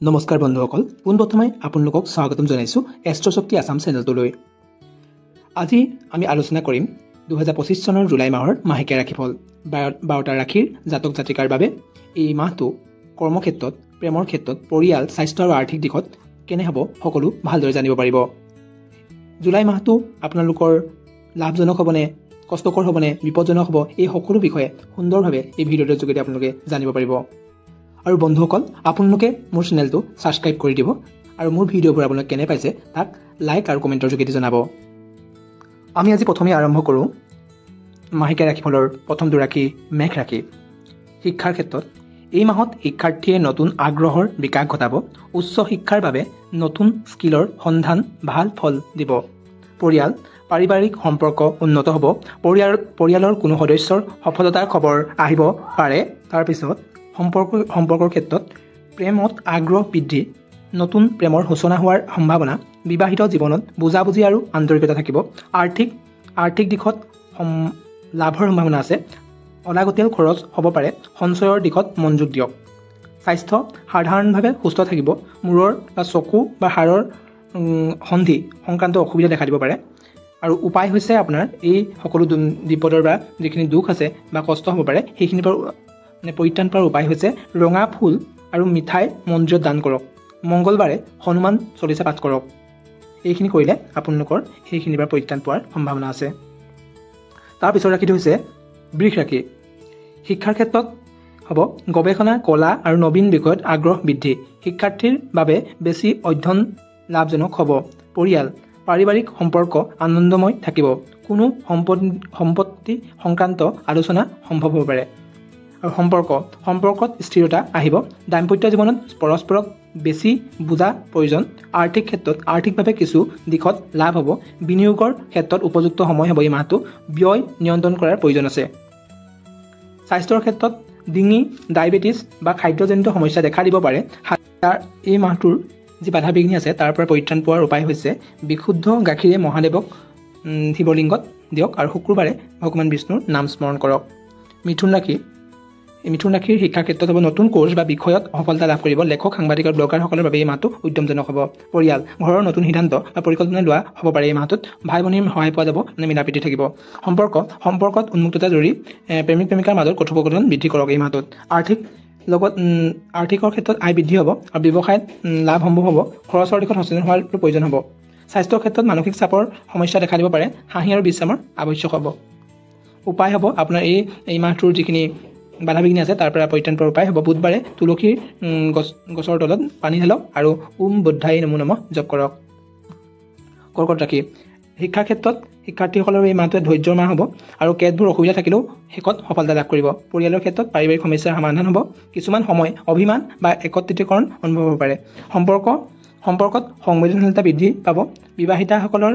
নমস্কাৰ বন্ধুসকল, পোনপ্ৰথমে আপোনালোকক স্বাগতম জনাইছোঁ এষ্ট্ৰশক্তি আছাম চেনেলটোলৈ। আজি আমি আলোচনা কৰিম 2025 চনৰ জুলাই মাহৰ মাহেকীয়া ৰাশিফল। 12টা ৰাশিৰ জাতক জাতিকাৰ বাবে এই মাহটো কৰ্মক্ষেত্ৰত, প্ৰেমৰ ক্ষেত্ৰত, পৰিয়াল, স্বাস্থ্য আৰু আৰ্থিক দিশত কেনে হ'ব সকলো ভালদৰে জানিব পাৰিব। জুলাই মাহটো আপোনালোকৰ লাভজনক হ'বনে, কষ্টকৰ হ'বনে, বিপদজনক হ'ব, এই সকলো বিষয়ে সুন্দৰভাৱে এই ভিডিঅ'টোৰ যোগেদি আপোনালোকে জানিব পাৰিব। আৰু বন্ধুসকল, আপোনালোকে মোৰ চেনেলটো ছাবস্ক্ৰাইব কৰি দিব আৰু মোৰ ভিডিঅ'বোৰ আপোনালোকে কেনে পাইছে তাক লাইক আৰু কমেণ্টৰ যোগেদি জনাব। আমি আজি প্ৰথমে আৰম্ভ কৰোঁ মাহেকীয়া ৰাশিফলৰ প্ৰথমটো ৰাশি মেঘ ৰাশি। শিক্ষাৰ ক্ষেত্ৰত এই মাহত শিক্ষাৰ্থীয়ে নতুন আগ্ৰহৰ বিকাশ ঘটাব। উচ্চ শিক্ষাৰ বাবে নতুন স্কিলৰ সন্ধান ভাল ফল দিব। পৰিয়াল, পাৰিবাৰিক সম্পৰ্ক উন্নত হ'ব। পৰিয়ালৰ কোনো সদস্যৰ সফলতাৰ খবৰ আহিব পাৰে। তাৰপিছত সম্পৰ্কৰ ক্ষেত্ৰত প্ৰেমত আগ্ৰহ বৃদ্ধি, নতুন প্ৰেমৰ সূচনা হোৱাৰ সম্ভাৱনা। বিবাহিত জীৱনত বুজাবুজি আৰু আন্তৰিকতা থাকিব। আৰ্থিক দিশত লাভৰ সম্ভাৱনা আছে। অলাগতিয়াল খৰচ হ'ব পাৰে। সঞ্চয়ৰ দিশত মনোযোগ দিয়ক। স্বাস্থ্য সাধাৰণভাৱে সুস্থ থাকিব। মূৰৰ বা চকু বা হাড়ৰ সন্ধি সংক্ৰান্ত অসুবিধা দেখা দিব পাৰে। আৰু উপায় হৈছে আপোনাৰ এই সকলো বিপদৰ বা যিখিনি দুখ আছে বা কষ্ট হ'ব পাৰে সেইখিনিৰ পৰা পৰিত্ৰাণ পোৱাৰ উপায় হৈছে ৰঙা ফুল আৰু মিঠাই মন্দিৰত দান কৰক। মংগলবাৰে হনুমান চলিচা পাঠ কৰক। এইখিনি কৰিলে আপোনালোকৰ সেইখিনিৰ পৰা পৰিত্ৰাণ পোৱাৰ সম্ভাৱনা আছে। তাৰপিছত ৰাশিটো হৈছে বৃষ ৰাশি। শিক্ষাৰ ক্ষেত্ৰত হ'ব গৱেষণা, কলা আৰু নবীন বিষয়ত আগ্ৰহ বৃদ্ধি। শিক্ষাৰ্থীৰ বাবে বেছি অধ্যয়ন লাভজনক হ'ব। পৰিয়াল, পাৰিবাৰিক সম্পৰ্ক আনন্দময় থাকিব। কোনো সম্পত্তি সংক্ৰান্ত আলোচনা সম্ভৱ হ'ব পাৰে। আৰু সম্পৰ্কত স্থিৰতা আহিব। দাম্পত্য জীৱনত পৰস্পৰক বেছি বুজা প্ৰয়োজন। আৰ্থিকভাৱে কিছু দিশত লাভ হ'ব। বিনিয়োগৰ ক্ষেত্ৰত উপযুক্ত সময় হ'ব এই মাহটো। ব্যয় নিয়ন্ত্ৰণ কৰাৰ প্ৰয়োজন আছে। স্বাস্থ্যৰ ক্ষেত্ৰত ডিঙি, ডায়েবেটিছ বা খাদ্যজনিত সমস্যা দেখা দিব পাৰে। এই মাহটোৰ যি বাধা বিঘিনি আছে তাৰ পৰা পৰিত্ৰাণ পোৱাৰ উপায় হৈছে বিশুদ্ধ গাখীৰে মহাদেৱক শিৱলিংগত দিয়ক আৰু শুক্ৰবাৰে ভগৱান বিষ্ণুৰ নাম স্মৰণ কৰক। মিথুন ৰাশিৰ শিক্ষাৰ ক্ষেত্ৰত হ'ব নতুন কোৰ্চ বা বিষয়ত সফলতা লাভ কৰিব। লেখক, সাংবাদিক আৰু ব্লগাৰসকলৰ বাবে এই মাহটো উদ্যমজনক হ'ব। পৰিয়াল, ঘৰৰ নতুন সিদ্ধান্ত বা পৰিকল্পনা লোৱা হ'ব পাৰে এই মাহটোত। ভাই ভনীৰ সহায় পোৱা যাব, মিলাপ্ৰীতি থাকিব। সম্পৰ্কত উন্মুক্ততা জৰি প্ৰেমিক প্ৰেমিকাৰ মাজত কথোপকথন বৃদ্ধি কৰক এই মাহটোত। আৰ্থিকৰ ক্ষেত্ৰত আয় বৃদ্ধি হ'ব আৰু ব্যৱসায়ত লাভ সম্ভৱ হ'ব। খৰচৰ দিশত সচেতন হোৱাৰ প্ৰয়োজন হ'ব। স্বাস্থ্যৰ ক্ষেত্ৰত মানসিক চাপৰ সমস্যা দেখা দিব পাৰে। হাঁহি আৰু বিশ্ৰামৰ আৱশ্যক হ'ব। উপায় হ'ব আপোনাৰ এই মাহটোৰ যিখিনি বাধা বিঘিনি আছে তাৰ পৰা পৰিত্ৰাণ পোৱাৰ উপায় হ'ব বুধবাৰে তুলসীৰ গছৰ তলত পানী ঢালক আৰু ওম বুদ্ধাই নমো নমঃ জপ কৰক। কৰ্কট ৰাশি। শিক্ষাৰ ক্ষেত্ৰত শিক্ষাৰ্থীসকলৰ এই মাহটোৱে ধৈৰ্যৰ মাহ হ'ব আৰু কেতবোৰ অসুবিধা থাকিলেও শেষত সফলতা লাভ কৰিব। পৰিয়ালৰ ক্ষেত্ৰত পাৰিবাৰিক সমস্যাৰ সমাধান হ'ব। কিছুমান সময় অভিমান বা একত্ৰিতকৰণ অনুভৱ হ'ব পাৰে। সম্পৰ্কত সংবেদনশীলতা বৃদ্ধি পাব। বিবাহিতাসকলৰ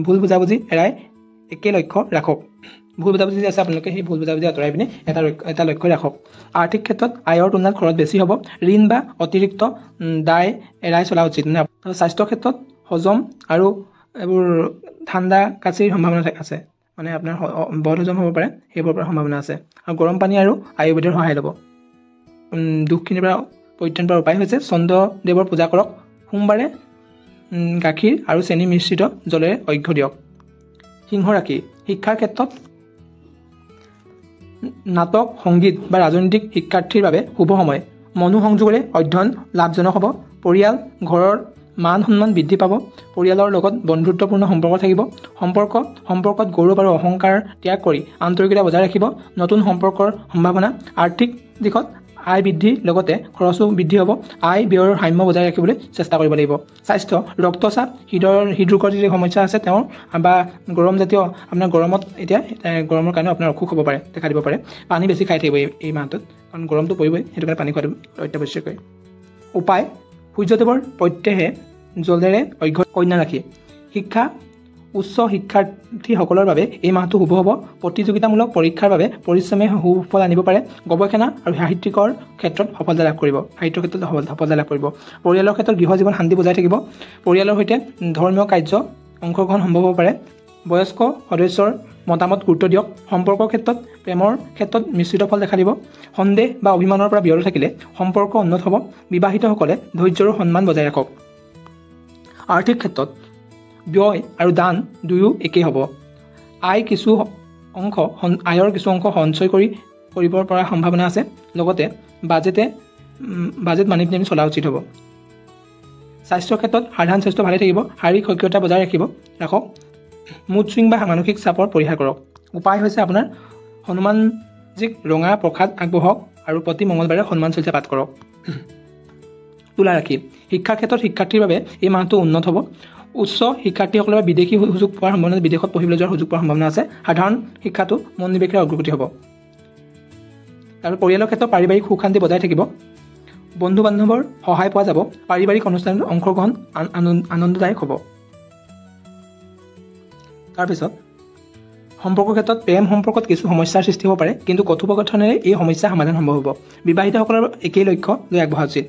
ভুল বুজাবুজি এৰাই একে লক্ষ্য ৰাখক। ভুল বুজাবুজি আছে আপোনালোকে সেই ভুল বুজাবুজি আঁতৰাই পিনে এটা লক্ষ্য ৰাখক। আৰ্থিক ক্ষেত্ৰত আয়ৰ তুলনাত খৰচ বেছি হ'ব। ঋণ বা অতিৰিক্ত দায় এৰাই চলা উচিত। স্বাস্থ্যৰ ক্ষেত্ৰত হজম আৰু এইবোৰ ঠাণ্ডা কাচিৰ সম্ভাৱনা আছে। আপোনাৰ বদ হজম হ'ব পাৰে, সেইবোৰৰ পৰা সম্ভাৱনা আছে। আৰু গৰম পানী আৰু আয়ুৰ্বেদৰ সহায় ল'ব। দুখখিনিৰ পৰা পৰিত্ৰাণ পোৱাৰ উপায় হৈছে চন্দ্ৰদেৱৰ পূজা কৰক। সোমবাৰে গাখীৰ আৰু চেনি মিশ্ৰিত জলেৰে অৰ্ঘ্য দিয়ক। সিংহ ৰাশি। শিক্ষাৰ ক্ষেত্ৰত নাটক, সংগীত বা ৰাজনৈতিক শিক্ষাৰ্থীৰ বাবে শুভ সময়। মনোসংযোগেৰে অধ্যয়ন লাভজনক হ'ব। পৰিয়াল, ঘৰৰ মান সন্মান বৃদ্ধি পাব। পৰিয়ালৰ লগত বন্ধুত্বপূৰ্ণ সম্পৰ্ক থাকিব। সম্পৰ্কত গৌৰৱ আৰু অহংকাৰ ত্যাগ কৰি আন্তৰিকতা বজাই ৰাখিব। নতুন সম্পৰ্কৰ সম্ভাৱনা। আৰ্থিক দিশত আয় বৃদ্ধিৰ লগতে খৰচো বৃদ্ধি হ'ব। আয় ব্যয়ৰ সাম্য বজাই ৰাখিবলৈ চেষ্টা কৰিব লাগিব। স্বাস্থ্য ৰক্তচাপ, হৃদৰোগৰ যি সমস্যা আছে তেওঁৰ বা গৰমজাতীয় আপোনাৰ গৰমত এতিয়া গৰমৰ কাৰণে আপোনাৰ অসুখ হ'ব পাৰে, দেখা দিব পাৰে। পানী বেছি খাই থাকিব এই মাহটোত, কাৰণ গৰমটো পৰিবই, সেইটো কাৰণে পানী খোৱাটো অত্যাৱশ্যকীয়। উপায় সূৰ্যদেৱৰ প্ৰত্যহে জলেৰে অৰ্ঘ্য। কন্যা ৰাশি। উচ্চ শিক্ষাৰ্থীসকলৰ বাবে এই মাহটো শুভ হ'ব। প্ৰতিযোগিতামূলক পৰীক্ষাৰ বাবে পৰিশ্ৰমে সুফল আনিব পাৰে। গৱেষণা আৰু সাহিত্যিকৰ ক্ষেত্ৰত সফলতা লাভ কৰিব। পৰিয়ালৰ ক্ষেত্ৰত গৃহ জীৱন শান্তি বজাই থাকিব। পৰিয়ালৰ সৈতে ধৰ্মীয় কাৰ্য অংশগ্ৰহণ সম্ভৱ হ'ব পাৰে। বয়স্ক সদস্যৰ মতামত গুৰুত্ব দিয়ক। সম্পৰ্কৰ ক্ষেত্ৰত প্ৰেমৰ ক্ষেত্ৰত মিশ্ৰিত ফল দেখা দিব। সন্দেহ বা অভিমানৰ পৰা বিৰত থাকিলে সম্পৰ্ক উন্নত হ'ব। বিবাহিতসকলে ধৈৰ্য আৰু সন্মান বজাই ৰাখক। আৰ্থিক ক্ষেত্ৰত ব্যয় আৰু দান দুয়ো একেই হ'ব। আয়ৰ কিছু অংশ সঞ্চয় কৰিবৰ পৰা সম্ভাৱনা আছে। লগতে বাজেট মানি পিনি চলা উচিত হ'ব। স্বাস্থ্যৰ ক্ষেত্ৰত সাধাৰণ স্বাস্থ্য ভালে থাকিব। শাৰীৰিক সক্ৰিয়তা বজাই ৰাখক। মুড চুইং বা মানসিক চাপৰ পৰিহাৰ কৰক। উপায় হৈছে আপোনাৰ হনুমানজীক ৰঙা প্ৰসাদ আগবঢ়াওক আৰু প্ৰতি মঙলবাৰে হনুমান চলিচা পাঠ কৰক। তুলা ৰাশি শিক্ষাৰ ক্ষেত্ৰত শিক্ষাৰ্থীৰ বাবে এই মাহটো উন্নত হ'ব। উচ্চ শিক্ষাৰ্থীসকলৰ বাবে বিদেশী সুযোগ পোৱাৰ সম্ভাৱনা, বিদেশত পঢ়িবলৈ যোৱাৰ সুযোগ পোৱাৰ সম্ভাৱনা আছে। সাধাৰণ শিক্ষাটো মনোনিৱেশেৰে অগ্ৰগতি হ'ব। তাৰপিছত পৰিয়ালৰ ক্ষেত্ৰত পাৰিবাৰিক সুখ শান্তি বজাই থাকিব। বন্ধু বান্ধৱৰ সহায় পোৱা যাব। পাৰিবাৰিক অনুষ্ঠানত অংশগ্ৰহণ আনন্দদায়ক হ'ব। তাৰপিছত সম্পৰ্কৰ ক্ষেত্ৰত প্ৰেম সম্পৰ্কত কিছু সমস্যাৰ সৃষ্টি হ'ব পাৰে, কিন্তু কথোপকথনেৰে এই সমস্যা সমাধান সম্ভৱ হ'ব। বিবাহিতসকলৰ একেই লক্ষ্য লৈ আগবঢ়া উচিত।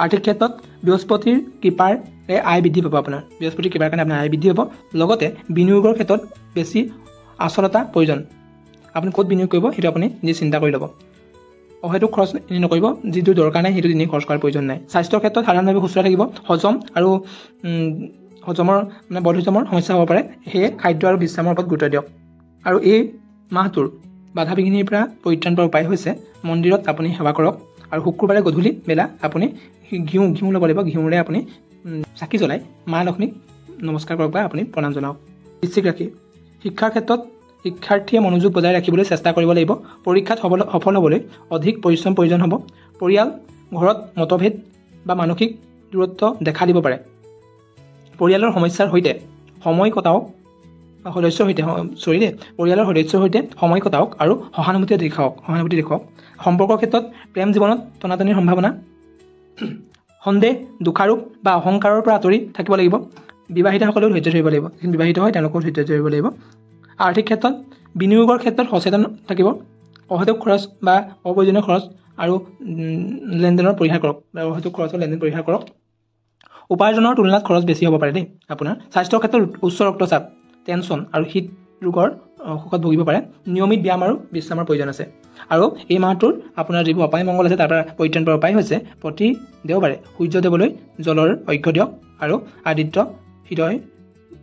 আৰ্থিক ক্ষেত্ৰত বৃহস্পতিৰ কৃপাৰে আয় বৃদ্ধি পাব। আপোনাৰ বৃহস্পতিৰ কৃপাৰ কাৰণে আপোনাৰ আয় বৃদ্ধি হ'ব। লগতে বিনিয়োগৰ ক্ষেত্ৰত বেছি আচলতা প্ৰয়োজন। আপুনি ক'ত বিনিয়োগ কৰিব সেইটো আপুনি নিজে চিন্তা কৰি ল'ব। অহেতুক খৰচ এনেই নকৰিব। যিটো দৰকাৰ নাই সেইটো এনেই খৰচ কৰাৰ প্ৰয়োজন নাই। স্বাস্থ্যৰ ক্ষেত্ৰত সাধাৰণভাৱে সুস্থ থাকিব। হজম আৰু বদহজমৰ সমস্যা হ'ব পাৰে। সেয়ে খাদ্য আৰু বিশ্ৰামৰ ওপৰত গুৰুত্ব দিয়ক। আৰু এই মাহটোৰ বাধা বিঘিনিৰ পৰা পৰিত্ৰাণ পোৱাৰ উপায় হৈছে মন্দিৰত আপুনি সেৱা কৰক। আৰু শুক্ৰবাৰে গধূলি বেলা আপুনি ঘিউ ল'ব লাগিব। ঘিউৰে আপুনি চাকি জ্বলাই মা লক্ষ্মীক নমস্কাৰ কৰক বা আপুনি প্ৰণাম জনাওক। বৃশ্চিক ৰাশি শিক্ষাৰ ক্ষেত্ৰত শিক্ষাৰ্থীয়ে মনোযোগ বজাই ৰাখিবলৈ চেষ্টা কৰিব লাগিব। পৰীক্ষাত সফল হ'বলৈ অধিক পৰিশ্ৰম প্ৰয়োজন হ'ব। পৰিয়াল ঘৰত মতভেদ বা মানসিক দূৰত্ব দেখা দিব পাৰে। পৰিয়ালৰ সমস্যাৰ সৈতে সময় কটাওক পৰিয়ালৰ সদস্যৰ সৈতে সময় কটাওক আৰু সহানুভূতি দেখুৱাওক। সম্পৰ্কৰ ক্ষেত্ৰত প্ৰেম জীৱনত টনাটনিৰ সম্ভাৱনা। সন্দেহ, দোষাৰোপ বা অহংকাৰৰ পৰা আঁতৰি থাকিব লাগিব। বিবাহিতসকলেও ধৈৰ্য ধৰিব লাগিব। যিখিনি বিবাহিত হয় তেওঁলোকেও ধৈৰ্য ধৰিব লাগিব। আৰ্থিক ক্ষেত্ৰত বিনিয়োগৰ ক্ষেত্ৰত সচেতন থাকিব। অহেতুক খৰচ বা অপ্ৰয়োজনীয় খৰচ আৰু লেনদেনৰ পৰিহাৰ কৰক। উপাৰ্জনৰ তুলনাত খৰচ বেছি হ'ব পাৰে দেই আপোনাৰ। স্বাস্থ্যৰ ক্ষেত্ৰত উচ্চ ৰক্তচাপ, টেনচন আৰু হৃদ ৰোগৰ অসুখত ভুগিব পাৰে। নিয়মিত ব্যায়াম আৰু বিশ্ৰামৰ প্ৰয়োজন আছে। আৰু এই মাহটোৰ আপোনাৰ যিবোৰ অপায় মংগল আছে তাৰ পৰা পৰিত্ৰাণ পোৱাৰ উপায় হৈছে প্ৰতি দেওবাৰে সূৰ্যদেৱলৈ জলৰ অৰ্ঘ্য দিয়ক আৰু আদিত্য হৃদয়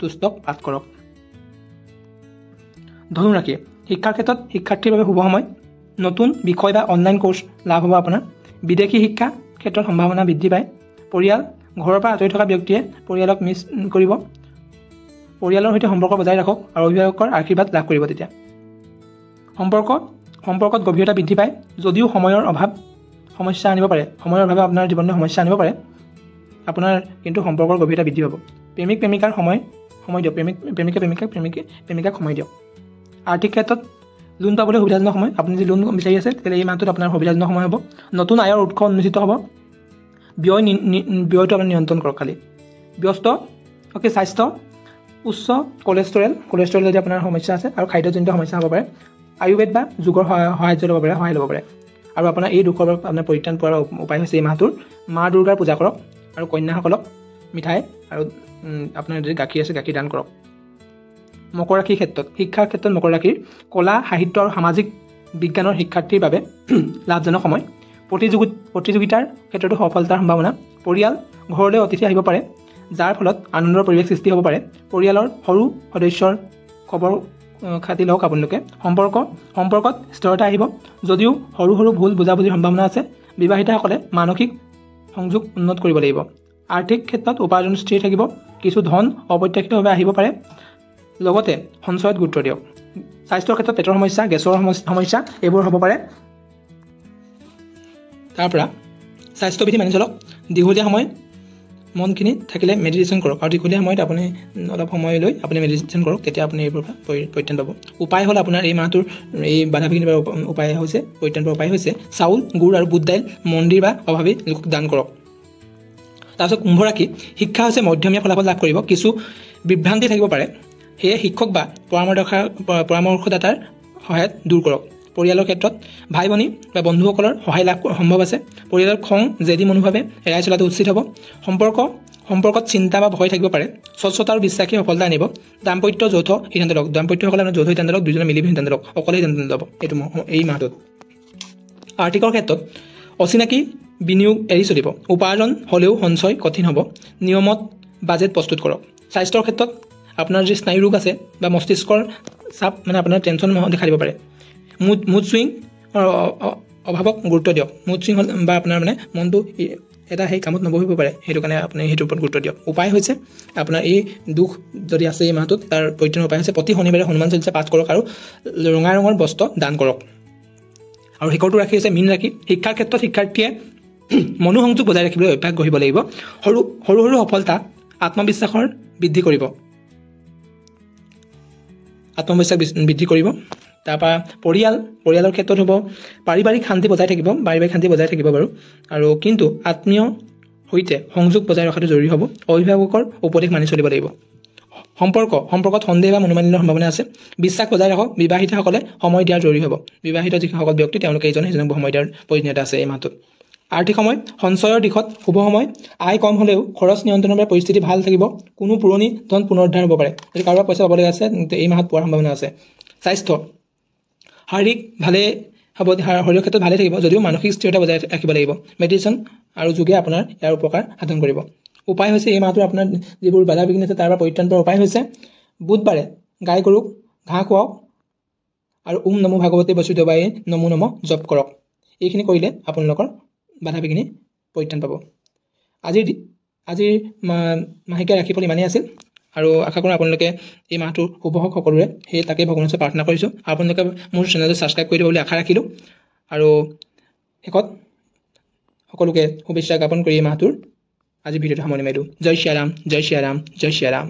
তুষ্টক পাঠ কৰক। ধনু ৰাশি শিক্ষাৰ ক্ষেত্ৰত শিক্ষাৰ্থীৰ বাবে শুভ সময়। নতুন বিষয় বা অনলাইন কোৰ্চ লাভ হ'ব আপোনাৰ। বিদেশী শিক্ষা ক্ষেত্ৰত সম্ভাৱনা বৃদ্ধি পায়। ঘৰৰ পৰা আঁতৰি থকা ব্যক্তিয়ে পৰিয়ালক মিছ কৰিব। পৰিয়ালৰ সৈতে সম্পৰ্ক বজাই ৰাখক আৰু অভিভাৱকৰ আশীৰ্বাদ লাভ কৰিব। তেতিয়া সম্পৰ্কত গভীৰতা বৃদ্ধি পায়। যদিও সময়ৰ অভাৱে আপোনাৰ জীৱনলৈ সমস্যা আনিব পাৰে, আপোনাৰ কিন্তু সম্পৰ্কৰ গভীৰতা বৃদ্ধি হ'ব। প্ৰেমিকাৰ সময় দিয়ক। প্ৰেমিকাক সময় দিয়ক। আৰ্থিক ক্ষেত্ৰত লোন পাবলৈ সুবিধাজনক সময়। আপুনি যদি লোন বিচাৰি আছে তেতিয়াহ'লে এই মাহটোত আপোনাৰ সুবিধাজনক সময় হ'ব। নতুন আয়ৰ উৎস উন্মোচিত হ'ব। ব্যয়টো আপুনি নিয়ন্ত্ৰণ কৰক খালি। স্বাস্থ্য উচ্চ কলেষ্ট্ৰৰেল যদি আপোনাৰ সমস্যা আছে আৰু খাদ্যজনিত সমস্যা হ'ব পাৰে। আয়ুৰ্বেদ বা যোগৰ সহায় ল'ব পাৰে। আৰু আপোনাৰ এই দুখৰ পৰা আপোনাৰ পৰিত্ৰাণ পোৱাৰ উপায় হৈছে এই মাহটোৰ মা দুৰ্গাৰ পূজা কৰক আৰু কন্যাসকলক মিঠাই আৰু আপোনাৰ যদি গাখীৰ আছে গাখীৰ দান কৰক। মকৰ ৰাশিৰ ক্ষেত্ৰত শিক্ষাৰ ক্ষেত্ৰত মকৰ ৰাশিৰ কলা, সাহিত্য আৰু সামাজিক বিজ্ঞানৰ শিক্ষাৰ্থীৰ বাবে লাভজনক সময়। প্ৰতিযোগিতাৰ ক্ষেত্ৰতো সফলতাৰ সম্ভাৱনা। পৰিয়াল ঘৰলৈ অতিথি আহিব পাৰে, যাৰ ফলত আনন্দৰ পৰিৱেশ সৃষ্টি হ'ব পাৰে। পৰিয়ালৰ সৰু সদস্যৰ খবৰ খাতি লওক আপোনালোকে। সম্পৰ্কত স্থিৰতা আহিব। যদিও সৰু ভুল বুজাবুজিৰ সম্ভাৱনা আছে। বিবাহিতসকলে মানসিক সংযোগ উন্নত কৰিব লাগিব। আৰ্থিক ক্ষেত্ৰত উপাৰ্জন স্থিৰ থাকিব। কিছু ধন অপ্ৰত্যাশিতভাৱে আহিব পাৰে। লগতে সঞ্চয়ত গুৰুত্ব দিয়ক। স্বাস্থ্যৰ ক্ষেত্ৰত পেটৰ সমস্যা, গেছৰ সমস্যা এইবোৰ হ'ব পাৰে। তাৰ পৰা স্বাস্থ্যবিধি মানি চলক। দীঘলীয়া সময় মনখিনি থাকিলে মেডিটেশ্যন কৰক। আৰু দীঘলীয়া সময়ত আপুনি অলপ সময় লৈ আপুনি মেডিটেশ্যন কৰক। তেতিয়া আপুনি এইবোৰৰ পৰা পৰিত্ৰাণ পাব। উপায় হ'ল আপোনাৰ এই মাহটোৰ এই বাধা বিঘিনিৰ পৰিত্ৰাণ পোৱাৰ উপায় হৈছে চাউল, গুড় আৰু বুট দাইল মন্দিৰ বা অভাৱী লোকক দান কৰক। তাৰপিছত কুম্ভ ৰাশি শিক্ষা হৈছে মধ্যমীয়া ফলাফল লাভ কৰিব। কিছু বিভ্ৰান্তি থাকিব পাৰে। সেয়ে শিক্ষক বা পৰামৰ্শদাতাৰ সহায়ত দূৰ কৰক। পৰিয়ালৰ ক্ষেত্ৰত ভাই ভনী বা বন্ধুসকলৰ সহায় লাভ সম্ভৱ আছে। পৰিয়ালৰ খং, জেদী মনোভাৱে এৰাই চলাটো উচিত হ'ব। সম্পৰ্ক সম্পৰ্কত চিন্তা বা ভয় থাকিব পাৰে স্বচ্ছতা আৰু বিশ্বাসী সফলতা আনিব দাম্পত্য যৌথ সিদ্ধান্ত লওক দাম্পত্যসকলে আপোনাৰ যৌথ সিদ্ধান্ত লওক দুজনে মিলি সিদ্ধান্ত লওক অকলে সিদ্ধান্ত ল'ব এই মাহটোত আৰ্থিকৰ ক্ষেত্ৰত অচিনাকি বিনিয়োগ এৰি চলিব উপাৰ্জন হ'লেও সঞ্চয় কঠিন হ'ব নিয়মত বাজেট প্ৰস্তুত কৰক স্বাস্থ্যৰ ক্ষেত্ৰত আপোনাৰ যি স্নায়ু ৰোগ আছে বা মস্তিষ্কৰ চাপ মানে আপোনাৰ টেনশ্যন দেখা দিব পাৰে মুড চুইং অভাৱক গুৰুত্ব দিয়ক মুড চুইং বা আপোনাৰ মানে মনটো এটা সেই কামত নবহিব পাৰে সেইটো কাৰণে আপুনি সেইটোৰ ওপৰত গুৰুত্ব দিয়ক উপায় হৈছে আপোনাৰ এই দুখ যদি আছে এই মাহটোত তাৰ পৰিত্ৰাণৰ উপায় হৈছে প্ৰতি শনিবাৰে হনুমান চালিচা পাঠ কৰক আৰু ৰঙা ৰঙৰ বস্ত্ৰ দান কৰক আৰু শেষৰটো ৰাখি হৈছে মীন ৰাশি শিক্ষাৰ ক্ষেত্ৰত শিক্ষাৰ্থীয়ে মনোসংযোগ বজাই ৰাখিবলৈ অভ্যাস গঢ়িব লাগিব সৰু সৰু সফলতা আত্মবিশ্বাস বৃদ্ধি কৰিব তাৰপৰা পৰিয়ালৰ ক্ষেত্ৰত হ'ব পাৰিবাৰিক শান্তি বজাই থাকিব বাৰু আৰু কিন্তু আত্মীয় সৈতে সংযোগ বজাই ৰখাটো জৰুৰী হ'ব অভিভাৱকৰ উপদেশ মানি চলিব লাগিব সম্পৰ্কত সন্দেহ বা মনোমালিন্যৰ সম্ভাৱনা আছে বিশ্বাস বজাই ৰাখক বিবাহিতসকলে সময় দিয়াৰ জৰুৰী হ'ব বিবাহিত যিসকল ব্যক্তি তেওঁলোকে ইজনে সিজনক সময় দিয়াৰ প্ৰয়োজনীয়তা আছে এই মাহটোত আৰ্থিক সময় সঞ্চয়ৰ দিশত শুভ সময় আয় কম হ'লেও খৰচ নিয়ন্ত্ৰণৰ বাবে পৰিস্থিতি ভাল থাকিব কোনো পুৰণি ধন পুনৰুদ্ধাৰ হ'ব পাৰে যদি কাৰোবাৰ পইচা পাবলৈ আছে এই মাহত পোৱাৰ সম্ভাৱনা আছে স্বাস্থ্য শাৰীৰিক ভালে হ'ব শৰীৰৰ ক্ষেত্ৰত ভালে থাকিব যদিও মানসিক স্থিৰতা বজাই ৰাখিব লাগিব মেডিটেশ্যন আৰু যোগে আপোনাৰ ইয়াৰ উপকাৰ সাধন কৰিব উপায় হৈছে এই মাহটোৰ আপোনাৰ যিবোৰ বাধা বিঘিনি আছে তাৰ পৰা পৰিত্ৰাণ পোৱাৰ উপায় হৈছে বুধবাৰে গাই গৰুক ঘাঁহ খুৱাওক আৰু নমো ভাগৱতী বসুদেৱায়ে নমো নমঃ জপ কৰক এইখিনি কৰিলে আপোনালোকৰ বাধা বিঘিনি পৰিত্ৰাণ পাব আজিৰ মাহেকীয়া ৰাশিফল ইমানেই আছিল আৰু আশা কৰোঁ আপোনালোকে এই মাহটোৰ শুভ হওক সকলোৰে সেই তাকে ভগৱানৰ ওচৰত প্ৰাৰ্থনা কৰিছোঁ আপোনালোকে মোৰ চেনেলটো ছাবস্ক্ৰাইব কৰি দিব বুলি আশা ৰাখিলোঁ আৰু শেষত সকলোকে শুভেচ্ছা জ্ঞাপন কৰি এই মাহটোৰ আজি ভিডিঅ'টো সামৰণি মাৰিলোঁ জয় শ্ৰী ৰাম জয় শ্ৰী ৰাম জয় শ্ৰী ৰাম